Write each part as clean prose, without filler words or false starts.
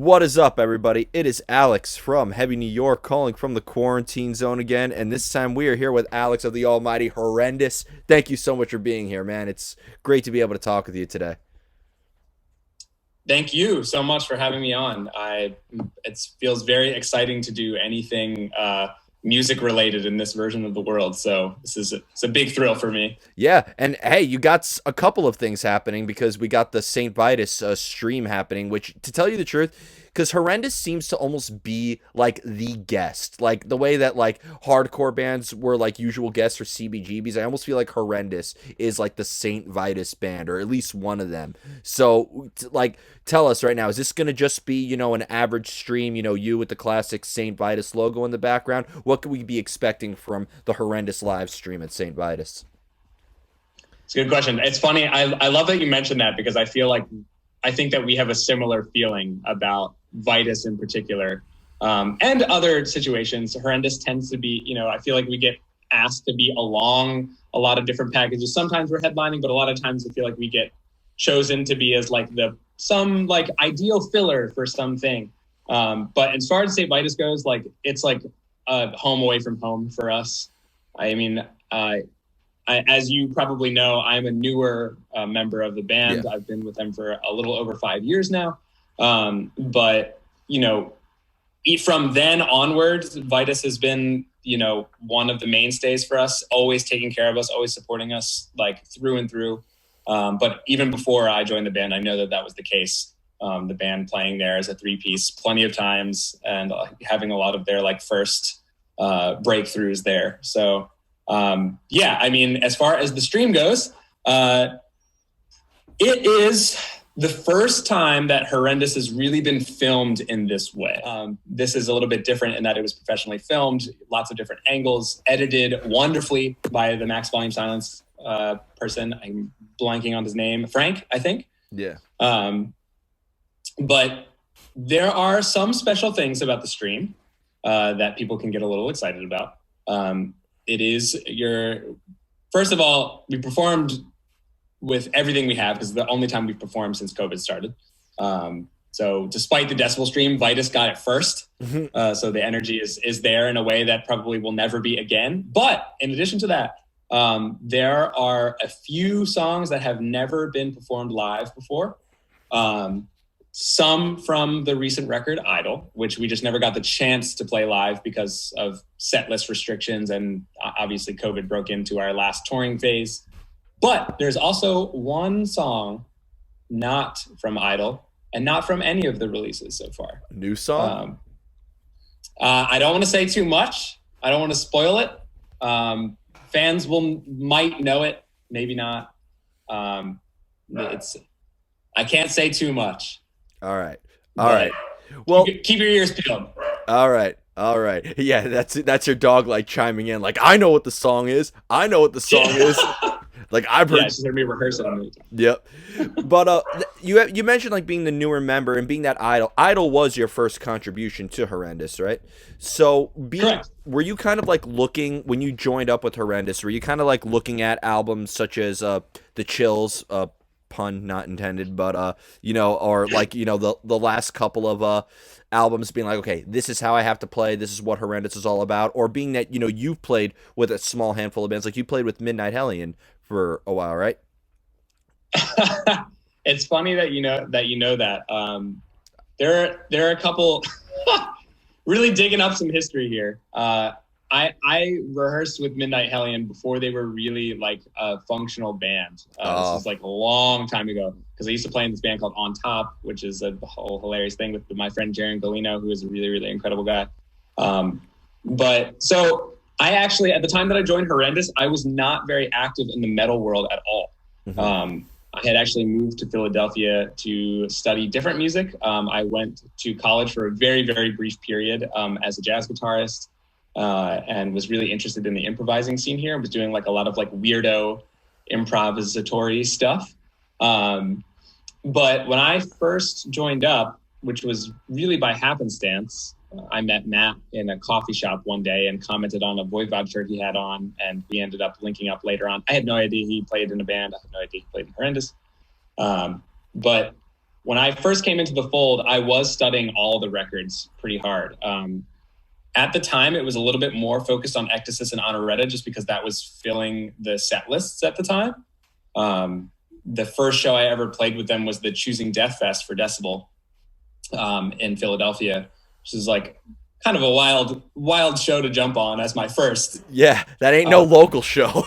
What is up, everybody? It is Alex from Heavy New York calling from the quarantine zone again, and this time we are here with Alex of the Almighty Horrendous. Thank you so much for being here, man. It's great to be able to talk with you today. Thank you so much for having me on. It feels very exciting to do anything music related in this version of the world. So it's a big thrill for me. Yeah, and hey, you got a couple of things happening because we got the St. Vitus stream happening, which, to tell you the truth, because Horrendous seems to almost be like the guest, like the way that like hardcore bands were like usual guests for CBGBs. I almost feel like Horrendous is like the St. Vitus band, or at least one of them. So, like, tell us right now, is this gonna just be an average stream? You with the classic St. Vitus logo in the background. What could we be expecting from the Horrendous live stream at St. Vitus? It's a good question. It's funny. I love that you mentioned that because I think that we have a similar feeling about Vitus in particular, and other situations. Horrendous tends to be, I feel like we get asked to be along a lot of different packages. Sometimes we're headlining, but a lot of times I feel like we get chosen to be as like some like ideal filler for something. But as far as St. Vitus goes, like it's like a home away from home for us. I mean, as you probably know, I'm a newer member of the band. Yeah. I've been with them for a little over 5 years now. But, from then onwards, Vitus has been, one of the mainstays for us, always taking care of us, always supporting us like through and through. But even before I joined the band, I know that was the case. The band playing there as a three-piece plenty of times and having a lot of their like first breakthroughs there. So, I mean, as far as the stream goes, it is the first time that Horrendous has really been filmed in this way. This is a little bit different in that it was professionally filmed, lots of different angles, edited wonderfully by the Max Volume Silence person. I'm blanking on his name, Frank, I think. Yeah. But there are some special things about the stream that people can get a little excited about. It is first of all, we performed with everything we have because it's the only time we've performed since COVID started. So despite the decibel stream, Vitus got it first. So the energy is there in a way that probably will never be again. But in addition to that, there are a few songs that have never been performed live before. Some from the recent record Idol, which we just never got the chance to play live because of set list restrictions, and obviously COVID broke into our last touring phase. But there's also one song not from Idol and not from any of the releases so far. New song? I don't want to say too much. I don't want to spoil it. Fans might know it, maybe not. I can't say too much. All right. Well, keep your ears peeled. All right. Yeah, that's your dog like chiming in. Like, I know what the song is. Is. Like, I've heard. Yeah, she's heard me rehearse it. Yep. But you mentioned like being the newer member and being that Idol was your first contribution to Horrendous, right? So Correct. Were you kind of like looking when you joined up with Horrendous? Were you kind of like looking at albums such as The Chills? Pun not intended, but or like the last couple of albums, being like, okay, this is how I have to play, this is what Horrendous is all about, or being that you've played with a small handful of bands, like you played with Midnight Hellion for a while, right? It's funny that you know that. There are a couple really digging up some history here. I rehearsed with Midnight Hellion before they were really like a functional band. This is like a long time ago because I used to play in this band called On Top, which is a whole hilarious thing with my friend Jaron Galino, who is a really, really incredible guy. But so I actually, at the time that I joined Horrendous, I was not very active in the metal world at all. Mm-hmm. I had actually moved to Philadelphia to study different music. I went to college for a very, very brief period as a jazz guitarist. And was really interested in the improvising scene here. I was doing like a lot of like weirdo improvisatory stuff. But when I first joined up, which was really by happenstance, I met Matt in a coffee shop one day and commented on a Voivod shirt he had on, and we ended up linking up later on. I had no idea he played in a band. I had no idea he played in Horrendous. But when I first came into the fold, I was studying all the records pretty hard. At the time, it was a little bit more focused on Ectasis and Honoretta, just because that was filling the set lists at the time. The first show I ever played with them was the Choosing Death Fest for Decibel in Philadelphia, which is like kind of a wild show to jump on as my first. Yeah, that ain't no local show.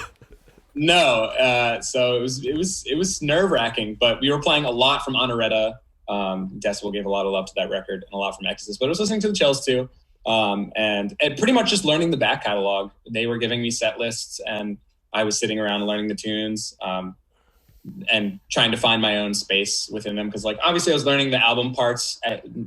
No, so it was nerve wracking, but we were playing a lot from Honoretta. Decibel gave a lot of love to that record and a lot from Ectasis, but I was listening to the Chills too. And pretty much just learning the back catalog. They were giving me set lists and I was sitting around learning the tunes, and trying to find my own space within them. Cause like, obviously I was learning the album parts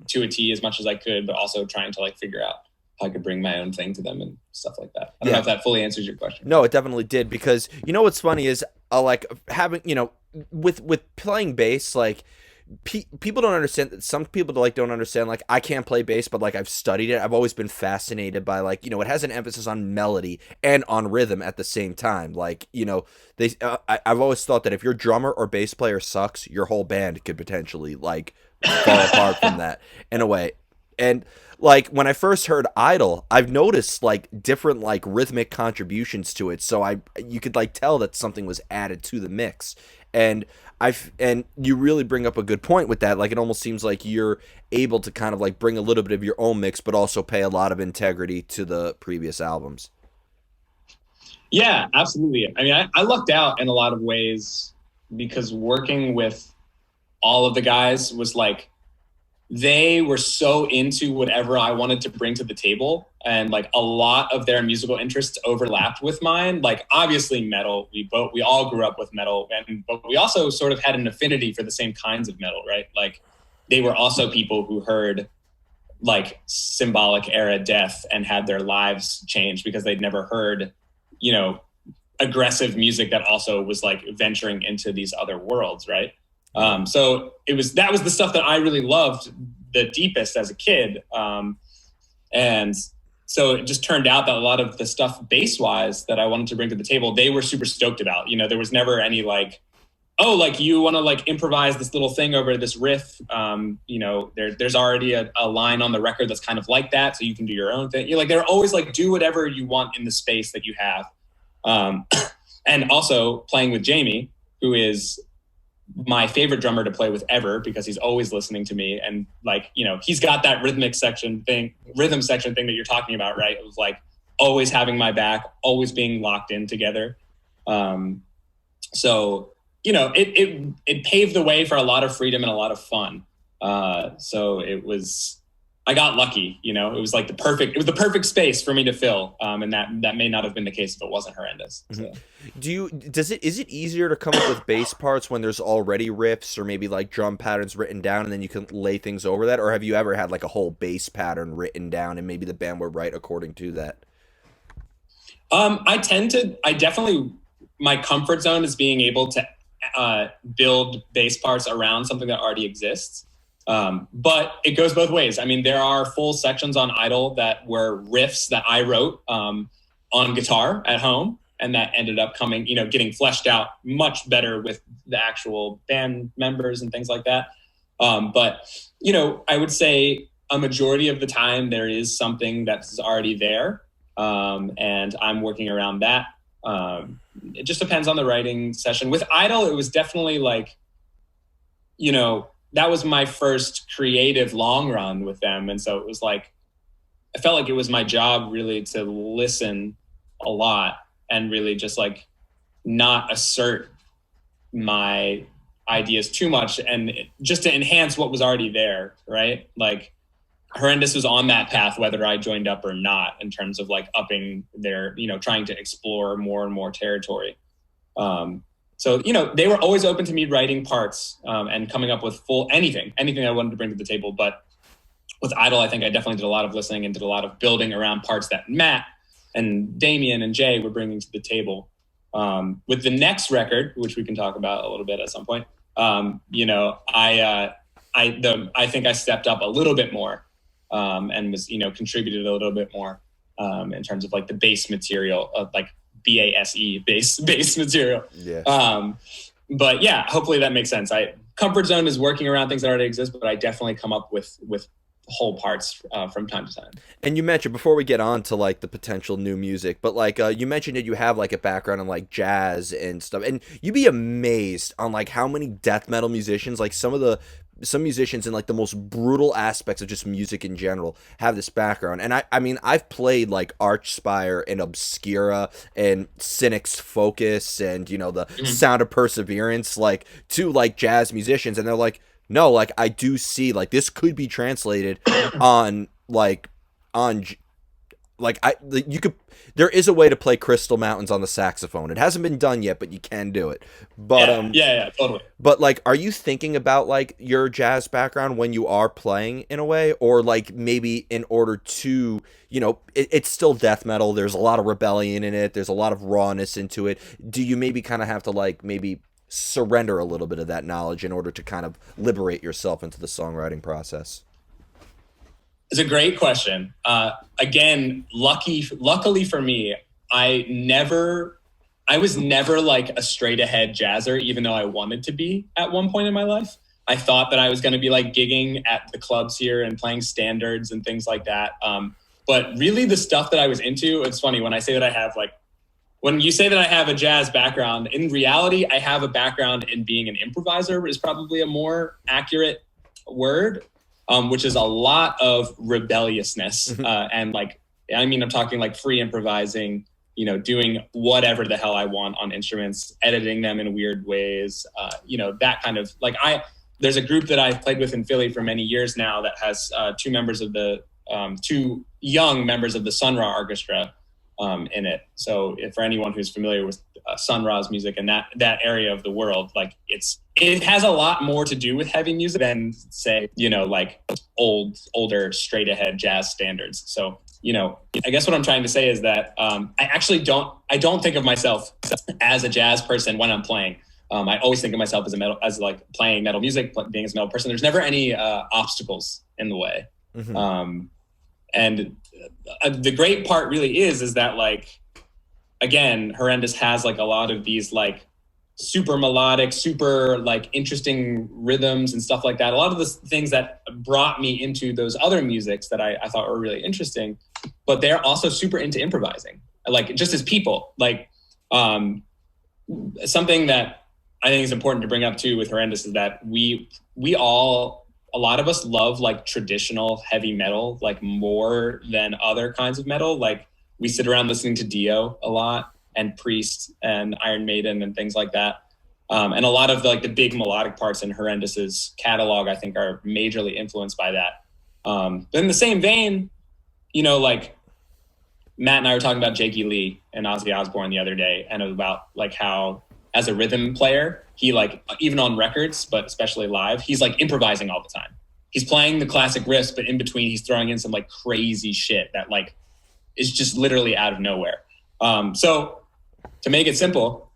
to a T as much as I could, but also trying to like figure out how I could bring my own thing to them and stuff like that. I don't know if that fully answers your question. No, it definitely did, because you know what's funny is like having, you know, with playing bass, like people don't understand that. Some people like don't understand, like I can't play bass, but like I've studied it. I've always been fascinated by, like, you know, it has an emphasis on melody and on rhythm at the same time. Like, you know, I've always thought that if your drummer or bass player sucks, your whole band could potentially like fall apart from that in a way. And like when I first heard Idol, I've noticed like different like rhythmic contributions to it, so you could like tell that something was added to the mix. And and you really bring up a good point with that. Like it almost seems like you're able to kind of like bring a little bit of your own mix, but also pay a lot of integrity to the previous albums. Yeah, absolutely. I mean, I lucked out in a lot of ways because working with all of the guys was like, they were so into whatever I wanted to bring to the table. And like a lot of their musical interests overlapped with mine. Like obviously metal, we all grew up with metal, but we also sort of had an affinity for the same kinds of metal, right? Like they were also people who heard like Symbolic era death and had their lives changed because they'd never heard, you know, aggressive music that also was like venturing into these other worlds, right? So that was the stuff that I really loved the deepest as a kid. And so it just turned out that a lot of the stuff bass wise that I wanted to bring to the table, they were super stoked about. You know, there was never any like, oh, like you want to like improvise this little thing over this riff. You know, there's already a line on the record that's kind of like that, so you can do your own thing. You're like, they're always like, do whatever you want in the space that you have. And also playing with Jamie, who is my favorite drummer to play with ever, because he's always listening to me. And like, you know, he's got that rhythm section thing that you're talking about, right? It was like always having my back, always being locked in together. So, you know, it paved the way for a lot of freedom and a lot of fun. So I got lucky, you know, it was the perfect space for me to fill. And that may not have been the case if it wasn't Horrendous. So. Is it easier to come up with bass parts when there's already riffs or maybe like drum patterns written down and then you can lay things over that? Or have you ever had like a whole bass pattern written down and maybe the band would write according to that? My comfort zone is being able to build bass parts around something that already exists. But it goes both ways. I mean, there are full sections on Idol that were riffs that I wrote on guitar at home, and that ended up coming, you know, getting fleshed out much better with the actual band members and things like that. But, you know, I would say a majority of the time there is something that's already there, and I'm working around that. It just depends on the writing session. With Idol, it was definitely like, you know, that was my first creative long run with them. And so it was like, I felt like it was my job really to listen a lot and really just like not assert my ideas too much and just to enhance what was already there, right? Like Horrendous was on that path, whether I joined up or not, in terms of like upping their, you know, trying to explore more and more territory. So, you know, they were always open to me writing parts and coming up with anything I wanted to bring to the table. But with Idol, I think I definitely did a lot of listening and did a lot of building around parts that Matt and Damien and Jay were bringing to the table. With the next record, which we can talk about a little bit at some point, you know, I think I stepped up a little bit more and was, you know, contributed a little bit more in terms of like the bass material of like BASE bass material. Yeah. But yeah, hopefully that makes sense. comfort zone is working around things that already exist, but I definitely come up with whole parts from time to time. And you mentioned, before we get on to like the potential new music, but like you mentioned that you have like a background in like jazz and stuff, and you'd be amazed on like how many death metal musicians, like some musicians in like the most brutal aspects of just music in general, have this background. And I mean, I've played like Archspire and Obscura and Cynic's Focus and, you know, the Sound of Perseverance, like, to like jazz musicians, and they're like, no, like, I do see like this could be translated on you could, there is a way to play Crystal Mountains on the saxophone. It hasn't been done yet, but you can do it. But yeah, totally. But like, are you thinking about like your jazz background when you are playing in a way, or like maybe in order to, you know, it's still death metal. There's a lot of rebellion in it. There's a lot of rawness into it. Do you maybe kind of have to like maybe surrender a little bit of that knowledge in order to kind of liberate yourself into the songwriting process? It's a great question. Again, luckily for me, I was never like a straight ahead jazzer, even though I wanted to be at one point in my life. I thought that I was going to be like gigging at the clubs here and playing standards and things like that. But really the stuff that I was into, it's funny when I say that I have like, when you say that I have a jazz background, in reality, I have a background in being an improviser is probably a more accurate word. Which is a lot of rebelliousness. And like, I mean, I'm talking like free improvising, you know, doing whatever the hell I want on instruments, editing them in weird ways, you know, that kind of like, there's a group that I've played with in Philly for many years now that has two young members of the Sun Ra Orchestra in it. So for anyone who's familiar with Sun Ra's music and that area of the world, like it has a lot more to do with heavy music than, say, you know, like older straight ahead jazz standards. So, you know, I guess what I'm trying to say is that I don't think of myself as a jazz person when I'm playing. I always think of myself as like playing metal music, being a metal person. There's never any obstacles in the way. And the great part really is that, like, again, Horrendous has like a lot of these like super melodic, super like interesting rhythms and stuff like that. A lot of the things that brought me into those other musics that I thought were really interesting, but they're also super into improvising, like just as people. Like something that I think is important to bring up too with Horrendous is that a lot of us love like traditional heavy metal, like more than other kinds of metal. Like we sit around listening to Dio a lot and Priest and Iron Maiden and things like that. And a lot of like the big melodic parts in Horrendous's catalog, I think, are majorly influenced by that. But in the same vein, you know, like Matt and I were talking about Jakey Lee and Ozzy Osbourne the other day, and about like how as a rhythm player, he like, even on records, but especially live, he's like improvising all the time. He's playing the classic riffs, but in between he's throwing in some like crazy shit that like is just literally out of nowhere. So to make it simple,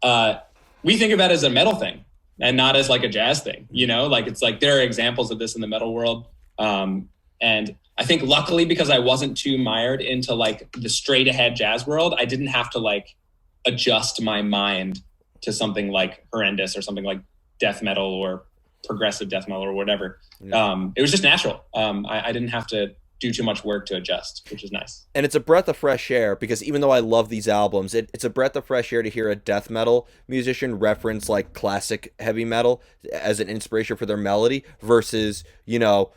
we think of that as a metal thing and not as like a jazz thing, you know, like it's like there are examples of this in the metal world. And I think luckily, because I wasn't too mired into like the straight ahead jazz world, I didn't have to like adjust my mind to something like Horrendous or something like death metal or progressive death metal or whatever. It was just natural. I didn't have to do too much work to adjust, which is nice. And it's a breath of fresh air, because even though I love these albums, it's a breath of fresh air to hear a death metal musician reference like classic heavy metal as an inspiration for their melody versus, you know,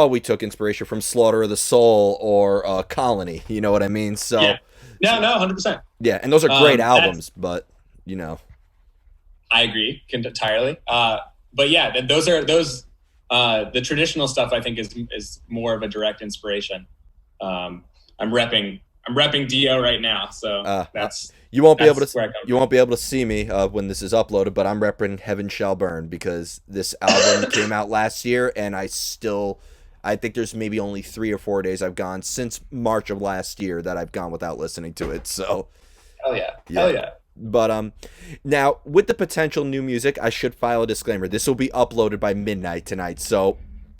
we took inspiration from Slaughter of the Soul or Colony, you know what I mean? So yeah. No, 100%. Yeah, and those are great albums, but you know, I agree entirely. But yeah, the traditional stuff I think is more of a direct inspiration. I'm repping Dio right now, so you won't be able to see me when this is uploaded, but I'm repping Heaven Shall Burn, because this album came out last year, and I think there's maybe only 3 or 4 days I've gone since March of last year that I've gone without listening to it. So hell yeah. But now with the potential new music, I should file a disclaimer. This will be uploaded by midnight tonight, so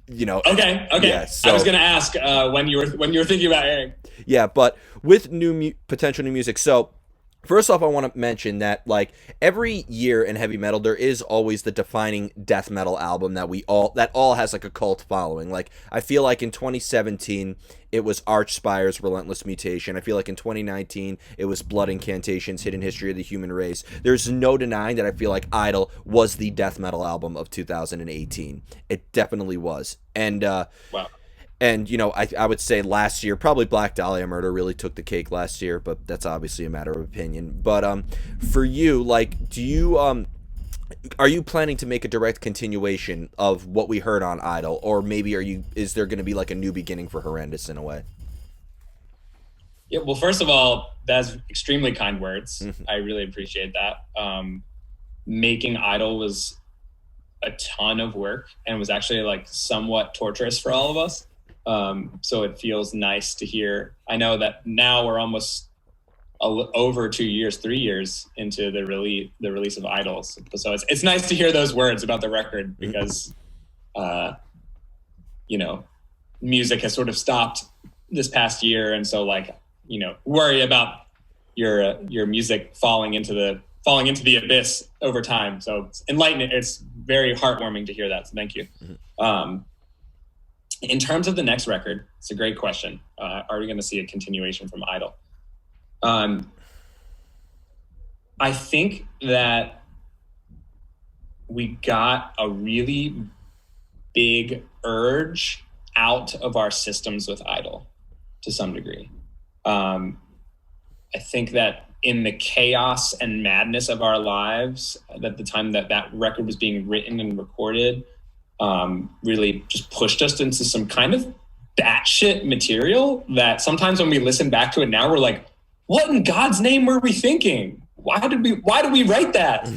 you know. Okay. Yeah, so, I was gonna ask when you were thinking about airing. Yeah, but with potential new music, so First off, I want to mention that like every year in heavy metal, there is always the defining death metal album that all has like a cult following. Like I feel like in 2017 it was Archspire's Relentless Mutation. I feel like in 2019 it was Blood Incantation's Hidden History of the Human Race. There's no denying that I feel like Idol was the death metal album of 2018. It definitely was, Wow. and I would say last year probably Black Dahlia Murder really took the cake last year, but that's obviously a matter of opinion. But for you, like, do you are you planning to make a direct continuation of what we heard on Idol, or maybe is there going to be like a new beginning for Horrendous in a way? Yeah, well, first of all, that's extremely kind words. I really appreciate that. Making Idol was a ton of work and was actually like somewhat torturous for all of us. So it feels nice to hear. I know that now we're almost over 2 years, 3 years into the release of Idols. So it's nice to hear those words about the record because, music has sort of stopped this past year. And so worry about your music falling into the abyss over time. So it's enlightening. It's very heartwarming to hear that. So thank you. In terms of the next record, it's a great question. Are we going to see a continuation from Idol? I think that we got a really big urge out of our systems with Idol to some degree. I think that in the chaos and madness of our lives at the time that record was being written and recorded, really just pushed us into some kind of batshit material that sometimes when we listen back to it now, we're like, what in God's name were we thinking? Why did we write that?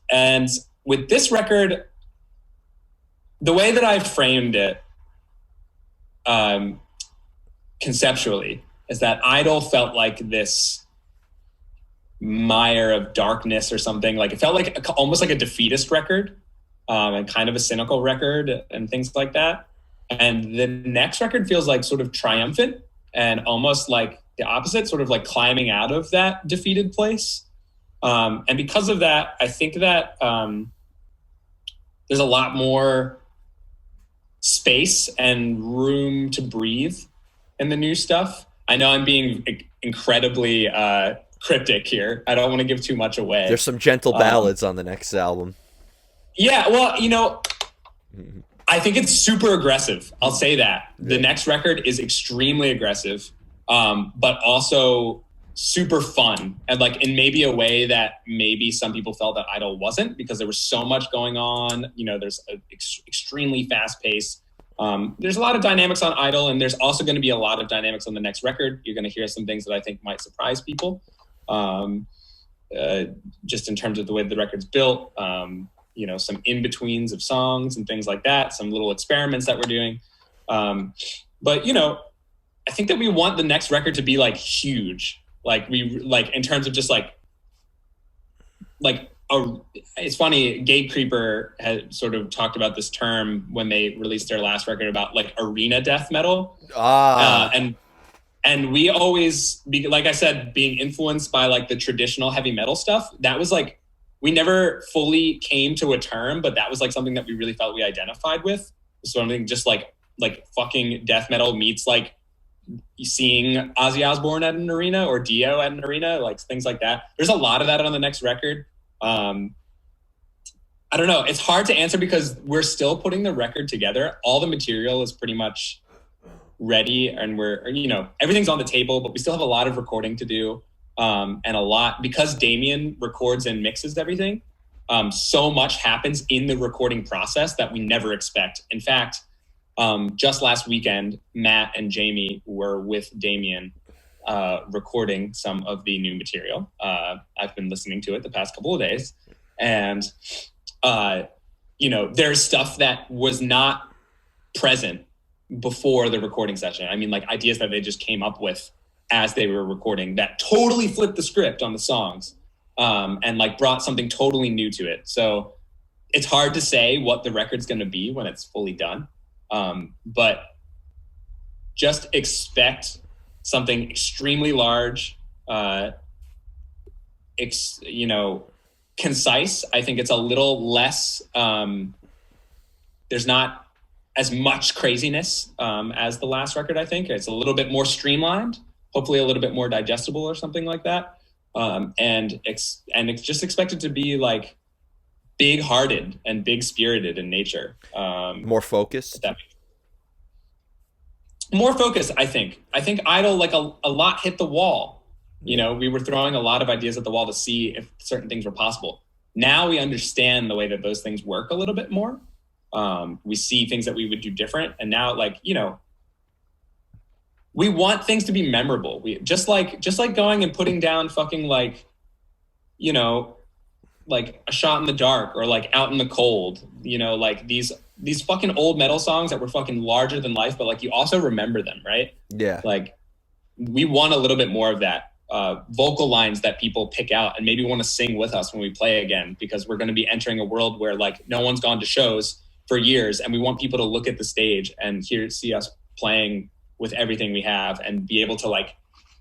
And with this record, the way that I framed it, conceptually, is that Idol felt like this mire of darkness or something. Like it felt like almost like a defeatist record, and kind of a cynical record and things like that. And the next record feels like sort of triumphant and almost like the opposite, sort of like climbing out of that defeated place. And because of that, I think that there's a lot more space and room to breathe in the new stuff. I know I'm being incredibly cryptic here. I don't want to give too much away. There's some gentle ballads on the next album. Yeah, well, I think it's super aggressive. I'll say that. The next record is extremely aggressive, but also super fun. And like in maybe a way that maybe some people felt that Idol wasn't, because there was so much going on. There's an extremely fast pace. There's a lot of dynamics on Idol, and there's also going to be a lot of dynamics on the next record. You're going to hear some things that I think might surprise people, just in terms of the way the record's built. Some in-betweens of songs and things like that, some little experiments that we're doing. But I think that we want the next record to be like huge. In terms of just it's funny, Gatecreeper had sort of talked about this term when they released their last record about like arena death metal. And we always, like I said, being influenced by like the traditional heavy metal stuff, that was like, we never fully came to a term, but that was like something that we really felt we identified with. So I think just like fucking death metal meets like seeing Ozzy Osbourne at an arena or Dio at an arena, like things like that. There's a lot of that on the next record. I don't know. It's hard to answer because we're still putting the record together. All the material is pretty much ready and everything's on the table, but we still have a lot of recording to do. And a lot, because Damien records and mixes everything, so much happens in the recording process that we never expect. In fact, just last weekend, Matt and Jamie were with Damien recording some of the new material. I've been listening to it the past couple of days, and there's stuff that was not present before the recording session. I mean, like ideas that they just came up with as they were recording that totally flipped the script on the songs, and like brought something totally new to it. So it's hard to say what the record's going to be when it's fully done. But just expect something extremely large, uh, concise. I think it's a little less. There's not as much craziness as the last record. I think it's a little bit more streamlined, hopefully a little bit more digestible or something like that. And it's just expected to be like big-hearted and big-spirited in nature. More focused. More focused, I think. I think Idol, like a lot hit the wall. You know, we were throwing a lot of ideas at the wall to see if certain things were possible. Now we understand the way that those things work a little bit more. We see things that we would do different. And now, like, you know, we want things to be memorable. We just like going and putting down fucking like, you know, like A Shot in the Dark or like Out in the Cold, you know, like these fucking old metal songs that were fucking larger than life, but like you also remember them, right? Yeah. Like we want a little bit more of that. Vocal lines that people pick out and maybe want to sing with us when we play again, because we're going to be entering a world where like no one's gone to shows for years, and we want people to look at the stage and see us playing with everything we have and be able to like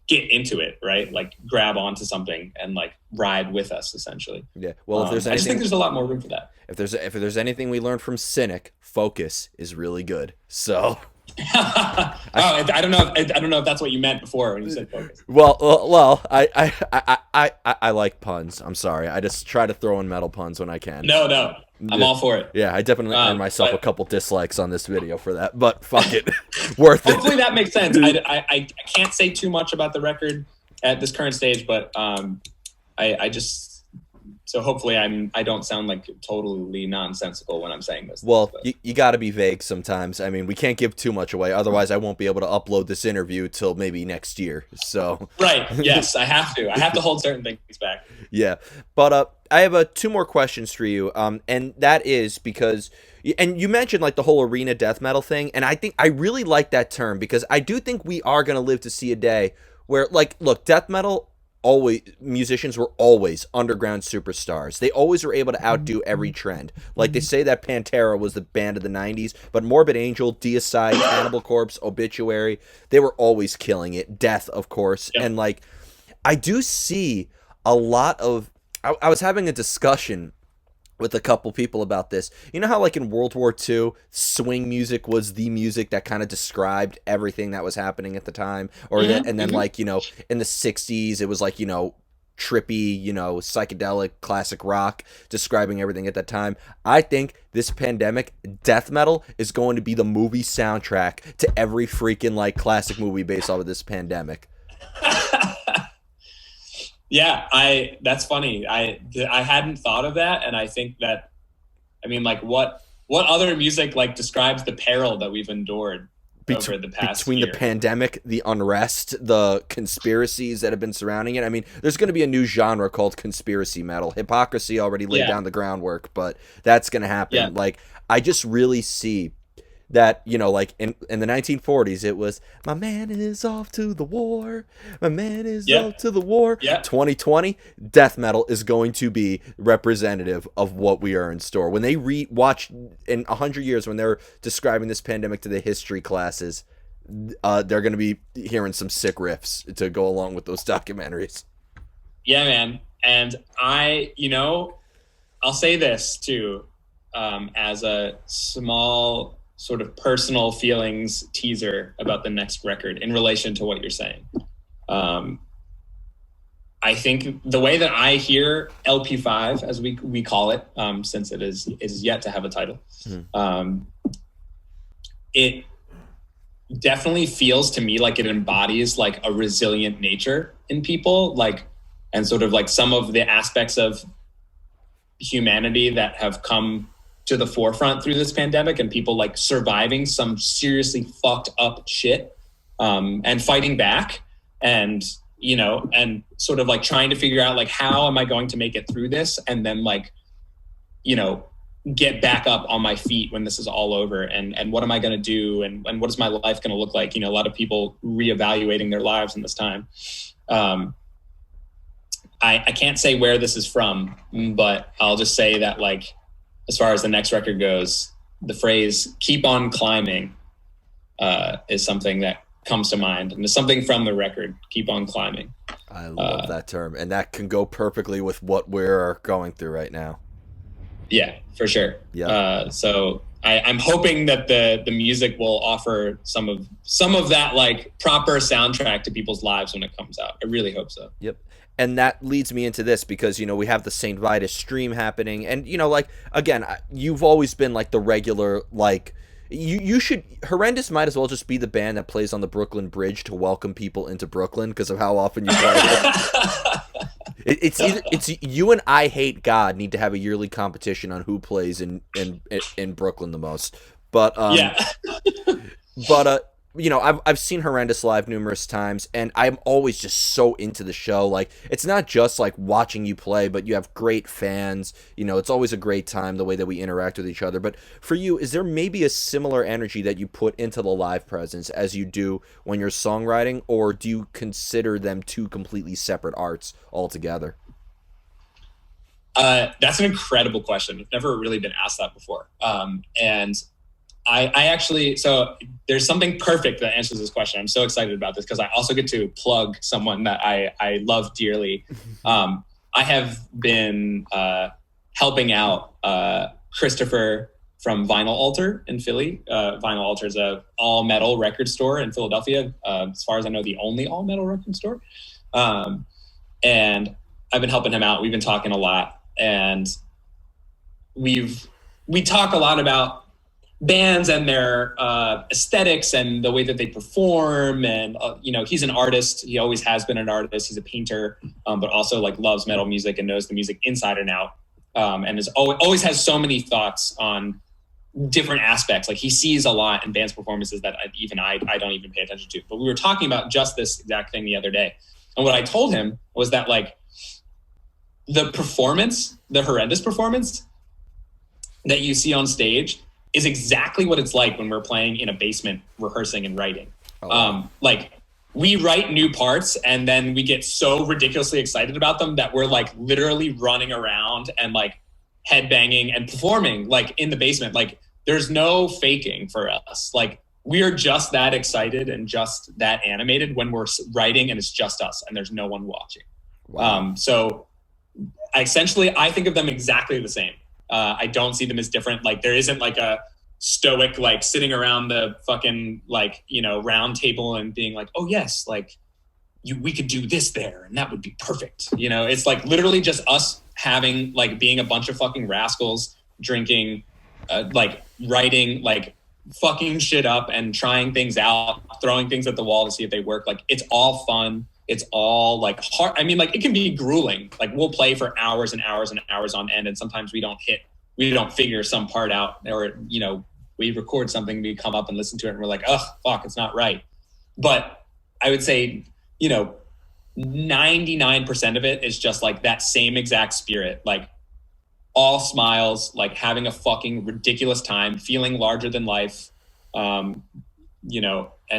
get into it, right? Like grab onto something and like ride with us, essentially. Yeah. Well, if there's anything, I just think there's a lot more room for that. If there's anything we learned from Cynic, focus is really good. So. I don't know if that's what you meant before when you said focus. Well, I like puns. I'm sorry. I just try to throw in metal puns when I can. No, I'm all for it. Yeah, I definitely earned myself a couple dislikes on this video for that, but fuck it, worth it. Hopefully that makes sense. I can't say too much about the record at this current stage, but I just. So hopefully I don't sound like totally nonsensical when I'm saying this. Well, you got to be vague sometimes. I mean, we can't give too much away. Otherwise, I won't be able to upload this interview till maybe next year. So right. Yes, I have to. I have to hold certain things back. Yeah. But I have two more questions for you. And that is because, and you mentioned like the whole arena death metal thing. And I think I really like that term because I do think we are going to live to see a day where, like, look, death metal, musicians were always underground superstars. They always were able to outdo every trend. Like they say that Pantera was the band of the 90s, but Morbid Angel, Deicide, Cannibal Corpse, Obituary, they were always killing it. Death, of course. Yep. And like I do see a lot of I was having a discussion with a couple people about this. You know how like in World War II, swing music was the music that kind of described everything that was happening at the time, or and then like, you know, in the 60s it was like, you know, trippy, you know, psychedelic classic rock describing everything at that time. I think this pandemic, death metal is going to be the movie soundtrack to every freaking like classic movie based off of this pandemic. Yeah, that's funny. I hadn't thought of that, and I think that, I mean, like what other music like describes the peril that we've endured over the past between year? The pandemic, the unrest, the conspiracies that have been surrounding it. I mean, there's going to be a new genre called conspiracy metal. Hypocrisy already laid down the groundwork, but that's going to happen. Yeah. Like I just really see that, you know, like in the 1940s, it was, my man is off to the war. My man is off to the war. Yeah. 2020, death metal is going to be representative of what we are in store. When they watch in 100 years, when they're describing this pandemic to the history classes, they're going to be hearing some sick riffs to go along with those documentaries. Yeah, man. And I'll say this too, as a small sort of personal feelings teaser about the next record in relation to what you're saying. I think the way that I hear LP5, as we call it, since it is yet to have a title, it definitely feels to me like it embodies like a resilient nature in people, like, and sort of like some of the aspects of humanity that have come to the forefront through this pandemic, and people like surviving some seriously fucked up shit, and fighting back, and, you know, and sort of like trying to figure out like, how am I going to make it through this? And then like, you know, get back up on my feet when this is all over, and what am I going to do? And what is my life going to look like? You know, a lot of people reevaluating their lives in this time. I can't say where this is from, but I'll just say that, like, as far as the next record goes, the phrase "keep on climbing" is something that comes to mind, and there's something from the record, Keep On Climbing. I love that term, and that can go perfectly with what we're going through right now. Yeah, for sure. Yeah. So I'm hoping that the music will offer some of that like proper soundtrack to people's lives when it comes out. I really hope so. Yep. And that leads me into this because, we have the St. Vitus stream happening. And, like, again, you've always been, like, the regular, like, you should, Horrendous might as well just be the band that plays on the Brooklyn Bridge to welcome people into Brooklyn because of how often you play. It's you and I Hate God need to have a yearly competition on who plays in Brooklyn the most. But, yeah. but, I've seen Horrendous live numerous times, and I'm always just so into the show. Like, it's not just like watching you play, but you have great fans. It's always a great time the way that we interact with each other. But for you, is there maybe a similar energy that you put into the live presence as you do when you're songwriting, or do you consider them two completely separate arts altogether? That's an incredible question. I've never really been asked that before. And I actually, so there's something perfect that answers this question. I'm so excited about this because I also get to plug someone that I love dearly. I have been helping out Christopher from Vinyl Altar in Philly. Vinyl Altar is a all-metal record store in Philadelphia. As far as I know, the only all-metal record store. And I've been helping him out. We've been talking a lot. And we talk a lot about bands and their aesthetics and the way that they perform. And, he's an artist. He always has been an artist. He's a painter, but also like loves metal music and knows the music inside and out. And is always has so many thoughts on different aspects. Like he sees a lot in bands' performances that I don't even pay attention to. But we were talking about just this exact thing the other day. And what I told him was that like the performance, the Horrendous performance that you see on stage is exactly what it's like when we're playing in a basement, rehearsing and writing. Like we write new parts and then we get so ridiculously excited about them that we're like literally running around and like headbanging and performing like in the basement. Like there's no faking for us. Like we are just that excited and just that animated when we're writing and it's just us and there's no one watching. Wow. So I think of them exactly the same. I don't see them as different. Like there isn't like a stoic, like sitting around the fucking like, round table and being like, oh yes, like we could do this there and that would be perfect. It's like literally just us having like being a bunch of fucking rascals drinking, like writing, like fucking shit up and trying things out, throwing things at the wall to see if they work. Like it's all fun. It's all like hard. I mean, like it can be grueling. Like we'll play for hours and hours and hours on end. And sometimes we don't figure some part out or, we record something, we come up and listen to it and we're like, oh, fuck, it's not right. But I would say, 99% of it is just like that same exact spirit, like all smiles, like having a fucking ridiculous time, feeling larger than life, and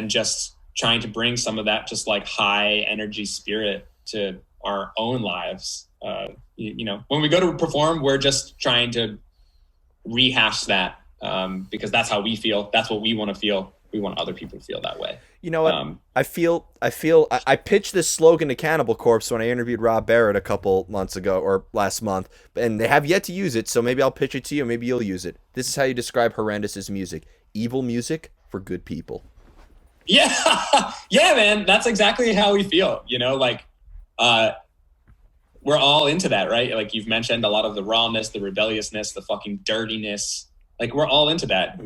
just trying to bring some of that just like high energy spirit to our own lives. When we go to perform, we're just trying to rehash that because that's how we feel. That's what we want to feel. We want other people to feel that way. You know what? I pitched this slogan to Cannibal Corpse when I interviewed Rob Barrett a couple months ago or last month, and they have yet to use it. So maybe I'll pitch it to you. Maybe you'll use it. This is how you describe Horrendous' music: evil music for good people. Yeah. Yeah, man. That's exactly how we feel. We're all into that, right? Like you've mentioned a lot of the rawness, the rebelliousness, the fucking dirtiness. Like we're all into that.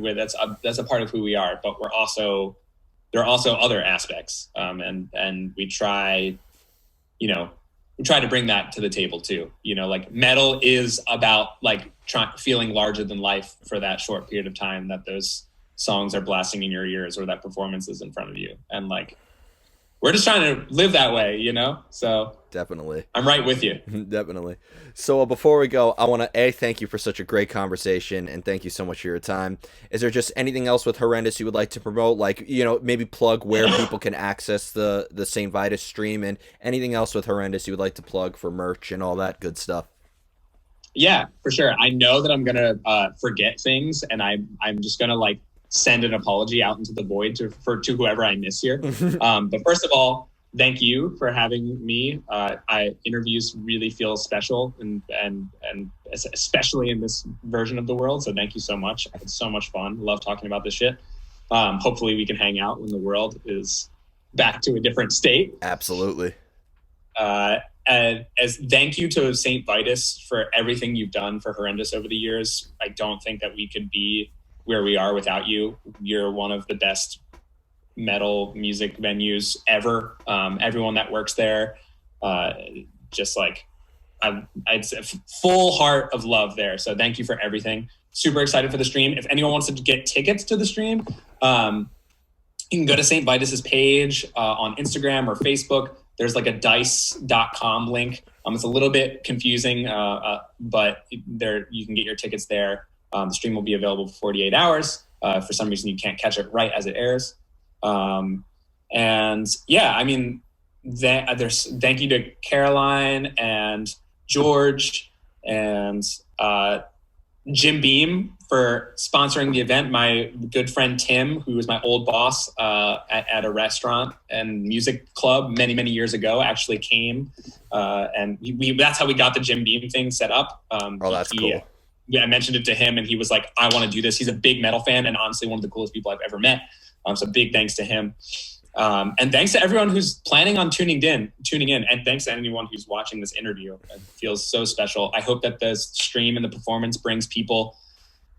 That's a part of who we are, but there are also other aspects. And we try to bring that to the table too. Like metal is about like feeling larger than life for that short period of time that those songs are blasting in your ears or that performance is in front of you. And like, we're just trying to live that way, So definitely, I'm right with you. Definitely. So before we go, I want to thank you for such a great conversation and thank you so much for your time. Is there just anything else with Horrendous you would like to promote? Like, maybe plug where people can access the St. Vitus stream and anything else with Horrendous you would like to plug for merch and all that good stuff. Yeah, for sure. I know that I'm going to forget things and I'm just going to like send an apology out into the void to whoever I miss here. But first of all, thank you for having me. Interviews really feel special and especially in this version of the world. So thank you so much. I had so much fun. Love talking about this shit. Hopefully we can hang out when the world is back to a different state. Absolutely. And as thank you to St. Vitus for everything you've done for Horrendous over the years. I don't think that we could be where we are without you. You're one of the best metal music venues ever. Everyone that works there, just like I'd say full heart of love there. So thank you for everything. Super excited for the stream. If anyone wants to get tickets to the stream, you can go to St. Vitus's page on Instagram or Facebook. There's like a dice.com link. It's a little bit confusing, but there you can get your tickets there. The stream will be available for 48 hours. For some reason, you can't catch it right as it airs. And yeah, I mean, thank you to Caroline and George and Jim Beam for sponsoring the event. My good friend Tim, who was my old boss at a restaurant and music club many years ago, actually came, and that's how we got the Jim Beam thing set up. That's cool. Yeah, I mentioned it to him, and he was like, "I want to do this." He's a big metal fan, and honestly, one of the coolest people I've ever met. So big thanks to him, and thanks to everyone who's planning on tuning in, and thanks to anyone who's watching this interview. It feels so special. I hope that the stream and the performance brings people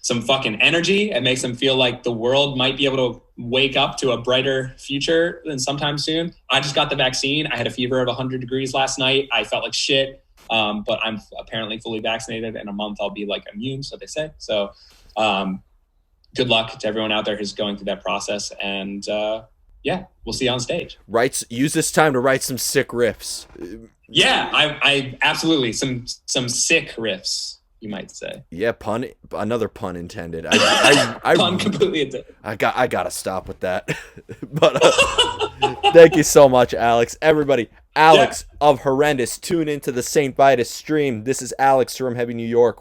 some fucking energy and makes them feel like the world might be able to wake up to a brighter future than sometime soon. I just got the vaccine. I had a fever of 100 degrees last night. I felt like shit. But I'm apparently fully vaccinated. In a month, I'll be like immune, so they say. So good luck to everyone out there who's going through that process. And yeah, we'll see you on stage. Use this time to write some sick riffs. Yeah, I absolutely. Some sick riffs, you might say. Yeah, another pun intended. I pun completely intended. I gotta stop with that. But thank you so much, Alex. Everybody, Alex of Horrendous, tune into the St. Vitus stream. This is Alex from Heavy New York.